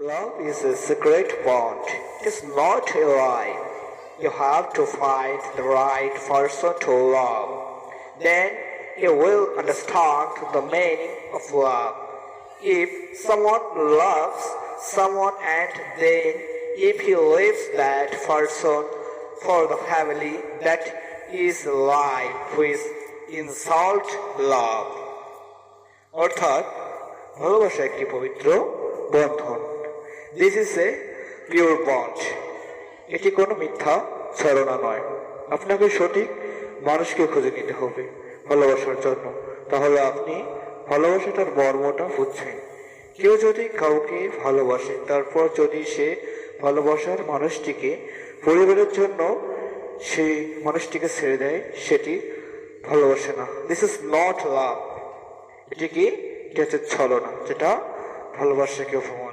Love is a secret bond. It is not a lie. You have to find the right person to love. Then you will understand the meaning of love. If someone loves someone and then if he leaves that person for the family, that is a lie which insult love. অর্থাৎ ভালোবাসা একটি পবিত্র বন্ধন। This is a pure bond. এটি কোনো মিথ্যা ছলনা নয়। আপনাকে সঠিক মানুষকে খুঁজে নিতে হবে ভালোবাসার জন্য, তাহলে আপনি ভালোবাসাটার মর্মটা বুঝছেন। কেউ যদি কাউকে ভালোবাসে, তারপর যদি সে ভালোবাসার মানুষটিকে পরিবারের জন্য সেই মানুষটিকে ছেড়ে দেয়, সেটি ভালোবাসে না। দিস ইজ নট লাভ। এটি কি? এটি হচ্ছে ছলনা, যেটা ভালোবাসাকে অপমান